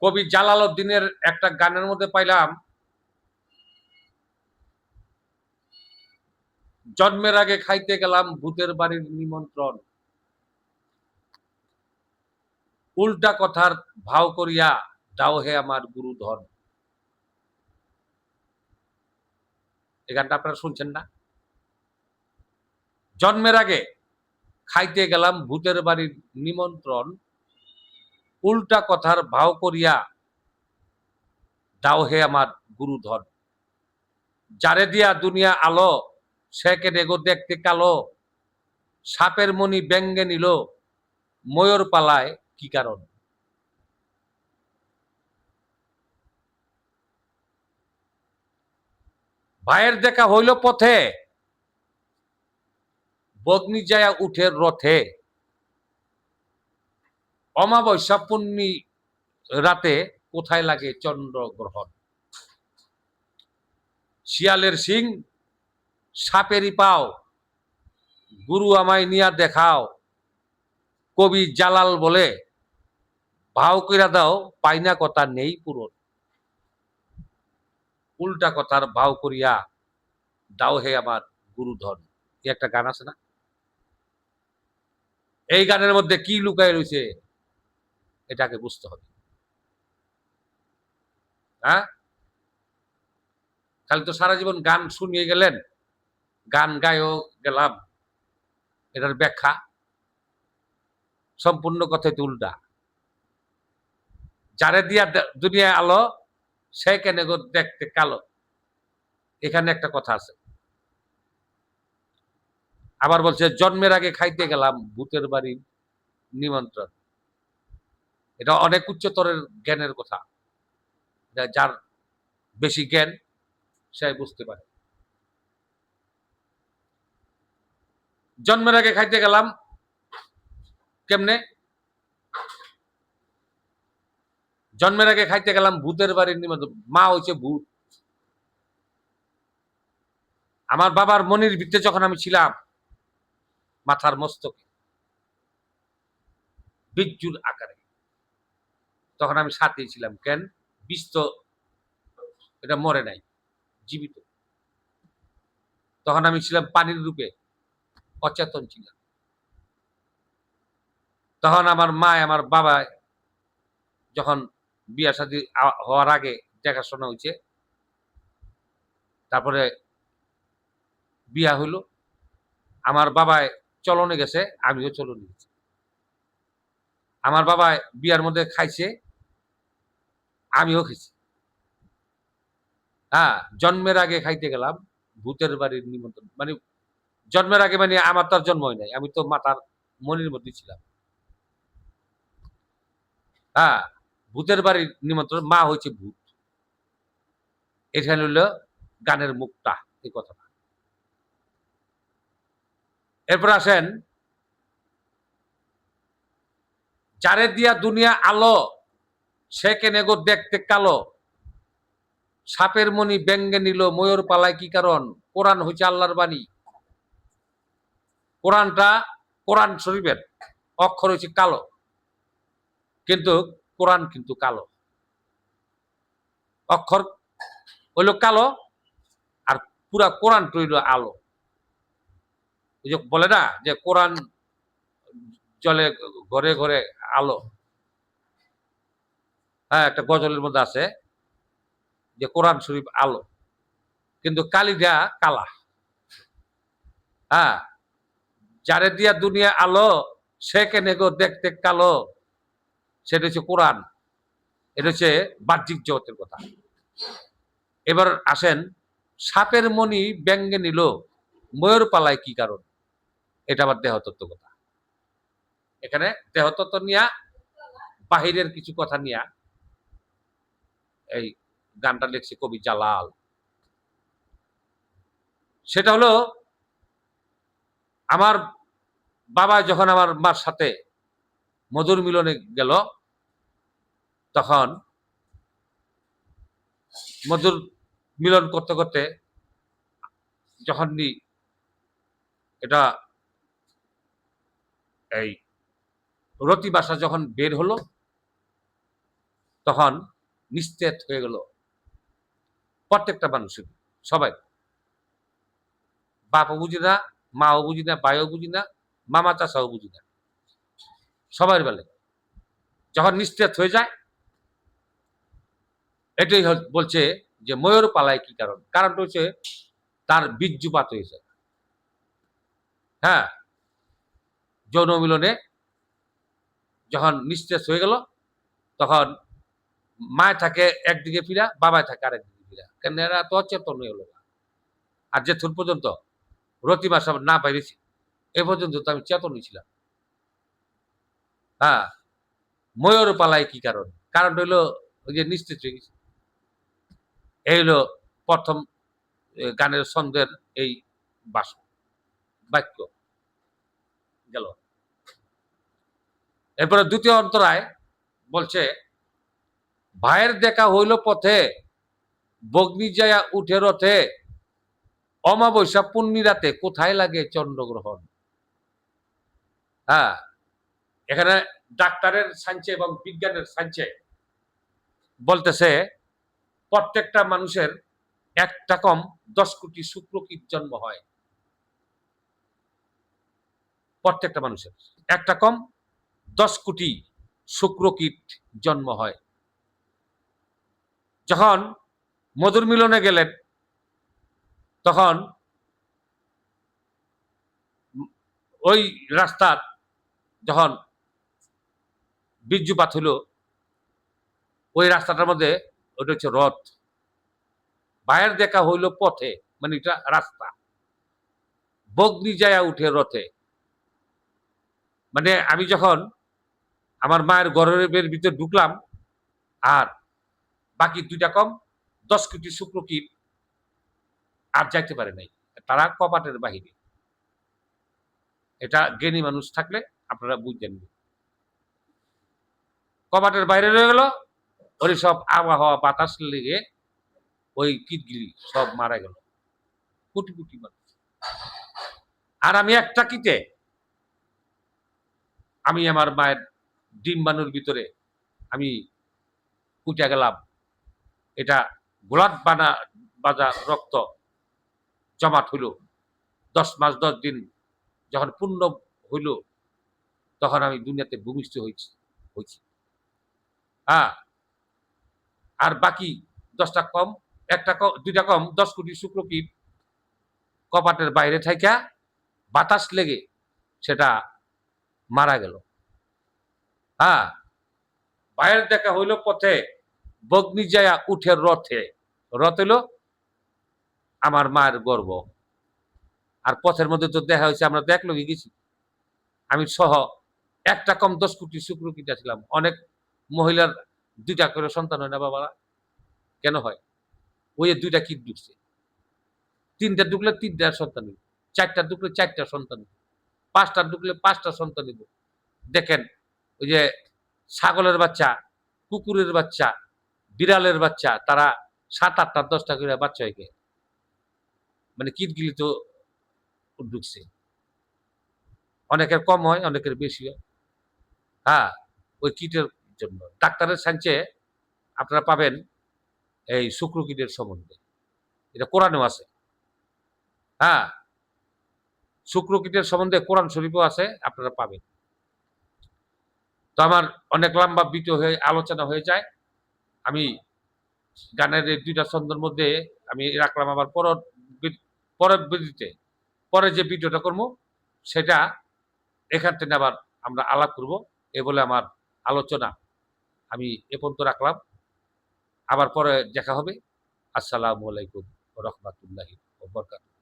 কবি জালালউদ্দিনের একটা গানের মধ্যে পাইলাম, জন্মের আগে খাইতে গেলাম ভূতের বাড়ির নিমন্ত্রণ, উল্টা কথার ভাও করিয়া দাও হে আমার গুরুধন। এই গানটা আপনারা শুনছেন না? জন্মের আগে খাইতে গেলাম ভূতের বাড়ির নিমন্ত্রণ, উল্টা কথার ভাও করিয়া দাও হে আমার গুরুধন। যারে দিয়া দুনিয়া আলো, সে কেনে গো দেখতে কালো, সাপের মণি ব্যঙ্গে নিল, ময়ূর পালায় কি কারণ? ভাইয়ের দেখা হইল পথে, বগ্নি যায়া উঠে রথে, অমাবস্যা পুণ্যি রাতে কোথায় লাগে চন্দ্রগ্রহণ? শিয়ালের সিং, সাপেরই পাও, গুরু আমায় নিয়া দেখাও, কবি জালাল বলে ভাও কইরা দাও, পাইনা কথা নেই পূরণ। উল্টা কথার ভাও করিয়া দাও হে আমার গুরুধন। এই একটা গান আছে না? এই গানের মধ্যে কি লুকায় রয়েছে এটাকে বুঝতে হবে। হ্যাঁ, খালি তো সারা জীবন গান শুনিয়ে গেলেন, গান গায়েও গেলাম, এটার ব্যাখ্যা সম্পূর্ণ কথাই তো উল্টা। যারে দিয়া দুনিয়ায় আলো, সে কেন গো দেখতে কালো। এখানে একটা কথা আছে। আবার বলছে জন্মের আগে খাইতে গেলাম ভূতের বাড়ির নিমন্ত্রণ। এটা অনেক উচ্চতরের জ্ঞানের কথা, যার বেশি জ্ঞান সে বুঝতে পারে। জন্মের আগে খাইতে গেলাম কেমনে? জন্মের আগে খাইতে গেলাম ভূতের বাড়ির নিমন্ত্রণ। মা হচ্ছে ভূত। আমার বাবার মনির ভিত্তে যখন আমি ছিলাম, মাথার মস্তকে বিজ্জুর আকারে, তখন আমি সাথেই ছিলাম। কেন? বিষ তো এটা মরে নাই, জীবিত। তখন আমি ছিলাম পানির রূপে, অচেতন ছিলাম। তখন আমার মা আমার বাবা যখন বিয়া শাদী হওয়ার আগে দেখাশোনা হয়েছে, তারপরে বিয়া হইল, আমার বাবায় চলনে গেছে, আমিও চলনে গেছি। আমার বাবা বিয়ার মধ্যে খাইছে, আমিও খেয়েছি। হ্যাঁ, জন্মের আগে খাইতে গেলাম ভূতের বাড়ির নিমন্ত্রণ। মানে জন্মের আগে মানে আমার তো আর জন্ম হয় নাই, আমি তো মাতার মনির মধ্যে ছিলাম। হ্যাঁ, ভূতের বাড়ির নিমন্ত্রণ, মা হয়েছে ভূত। এখানে হইল গানের মুখটা, এই কথাটা। এরপর আসেন, যারে দিয়া দুনিয়া আলো, সে কেনে গো দেখতে কালো, সাপের মণি ব্যঙ্গে নিল, ময়ূর পালায় কি কারণ? কোরআন হচ্ছে আল্লাহর বাণী। কোরআনটা, কোরআন শরীফের অক্ষর হচ্ছে কালো, কিন্তু কোরআন কিন্তু কালো। অক্ষর হইল কালো, আর পুরা কোরআন হইল আলো। ওই যে বলে না যে কোরআন জলে ঘরে ঘরে আলো। হ্যাঁ, একটা গজলের মধ্যে আছে যে কোরআন শরীফ আলো, কিন্তু কালিটা কালা। হ্যাঁ, যারে দিয়া দুনিয়া আলো, সে কেনে গো দেখতে কালো, সেটা হচ্ছে কোরআন। এটা হচ্ছে বাহ্যিক জগতের কথা। এবার আসেন, সাপের মণি ব্যঙ্গে নিল, ময়ূর পালায় কি কারণ? এটা আবার দেহতত্ত্ব কথা। এখানে দেহতত্ত্ব নিয়া, বাহিরের কিছু কথা নিয়া এই গানটা লিখছে কবি জালাল। সেটা হলো, আমার বাবা যখন আমার মার সাথে মধুর মিলনে গেল, তখন মধুর মিলন করতে করতে যখন এটা এই রতি বাসা যখন বের হলো, তখন নিস্তেজ হয়ে গেল প্রত্যেকটা মানুষের, সবাই। বাপও বুঝি না, মাও বুঝি না, ভাইও বুঝি না, মামা চাচাও বুঝি না, সবার বেলায় যখন নিস্তেজ হয়ে যায়, এটাই বলছে যে ময়ূর পালায় কি কারণ? কারণটা হচ্ছে তার বীর্যপাত হয়েছে। হ্যাঁ, যৌন মিলনে যখন নিস্তেজ হয়ে গেল, তখন মায় থাকে একদিকে ফিরা, বাবায় থাকে আরেকদিকে ফিরা। কেন এরা তো অচেতন হয়ে গেল। আর যে থুর পর্যন্ত রতি মাস না পাইরেছি, এ পর্যন্ত তো আমি চেতনই ছিলাম। হ্যাঁ, ময়ূর পালায় কি কারণ? কারণটা হইলো ওই যে নিস্তেজ হয়ে গেছে। এই হলো প্রথম গানের ছন্দের এই বাক্য গেল। এরপরে দ্বিতীয় অন্তরায় বলছে, ভাইয়ের দেখা হইল পথে, বগ্নি যায়া উঠে রথে, অমাবস্যা পূর্ণি রাতে কোথায় লাগে চন্দ্রগ্রহণ। হ্যাঁ, এখানে ডাক্তারের সাইন্সে এবং বিজ্ঞানের সাইন্সে বলতেছে প্রত্যেকটা মানুষের একটা কম 10 কোটি শুক্রকীট জন্ম হয়। প্রত্যেকটা মানুষের একটা কম 10 কোটি শুক্রকীট জন্ম হয়। যখন মধুর মিলনে গেলেন, তখন ওই রাস্তার যখন বীর্যপাত হলো, ওই রাস্তাটার মধ্যে ওটা হচ্ছে রথ। ভাইয়ের দেখা হইল পথে, মানে এটা রাস্তা, বগ্নি যায়া উঠে রথে। মানে আমি যখন আমার মায়ের গর্ভের ভিতরে ঢুকলাম, আর বাকি দুইটা কম 10 কোটি শুক্রকীট আর যাইতে পারে নাই, তারা কপাটের বাহিরে। এটা জ্ঞানী মানুষ থাকলে আপনারা বুঝবেন। কপাটের বাইরে রয়ে গেল, ওই সব আবহাওয়া বাতাস লেগে ওই কীটগুলি সব মারা গেল, কোটি কোটি মানুষ। আর আমি একটা কিটে আমি আমার মায়ের ডিম্বাণুর ভিতরে আমি উঠে গেলাম। এটা গোলাট বাজা রক্ত জমাট হইল। 10 মাস 10 দিন যখন পূর্ণ হইল, তখন আমি দুনিয়াতে ভূমিষ্ঠ হয়েছি। হ্যাঁ, আর বাকি 10টা কম, দুইটা কম 10 কোটি শুক্রকীট কপাটের বাইরে থাইকা বাতাস লেগে সেটা মারা গেল। হ্যাঁ, ভাইয়ের দেখা হইল পথে, বগ্নি যায়া উঠে রথে। রথ হইল আমার মায়ের গর্ব। আর পথের মধ্যে তো দেখা হয়েছে, আমরা দেখলো গেছি, আমি সহ একটা কম 10 কোটি শুক্রকীট ছিলাম। অনেক মহিলার 2টা করে সন্তান হয় না বাবারা? কেন হয়? ওই 2টা কিট ঢুকছে, 3টা ঢুকলে 3টা সন্তান হইব, 4টা ঢুকলে 4টা সন্তান হইব, 5টা ঢুকলে 5টা সন্তান হইব। দেখেন, ওই যে ছাগলের বাচ্চা, কুকুরের বাচ্চা, বিড়ালের বাচ্চা, তারা 7, 8টা 10টা করে বাচ্চা হয়ে, মানে কিটগুলি তো ঢুকছে। অনেকের কম হয়, অনেকের বেশি হয়। হ্যাঁ, ওই কিটের জন্য ডাক্তারের সাইন্সে আপনারা পাবেন এই শুক্রকীটের সম্বন্ধে, এটা কোরআনেও আছে। হ্যাঁ, শুক্রকীটের সম্বন্ধে কোরআন শরীফও আছে, আপনারা পাবেন। তো আমার অনেক লম্বা ভিডিও হয়ে আলোচনা হয়ে যায়। আমি গানের এই 2টা ছন্দের মধ্যে আমি রাখলাম। আবার পরের ভিডিওতে, পরে যে ভিডিওটা করবো সেটা এখান থেকে আবার আমরা আলাপ করব। এ বলে আমার আলোচনা আমি এ পর্যন্ত রাখলাম। আবার পরে দেখা হবে। আসসালামু আলাইকুম ওয়া রাহমাতুল্লাহি ওয়া বারাকাতুহু।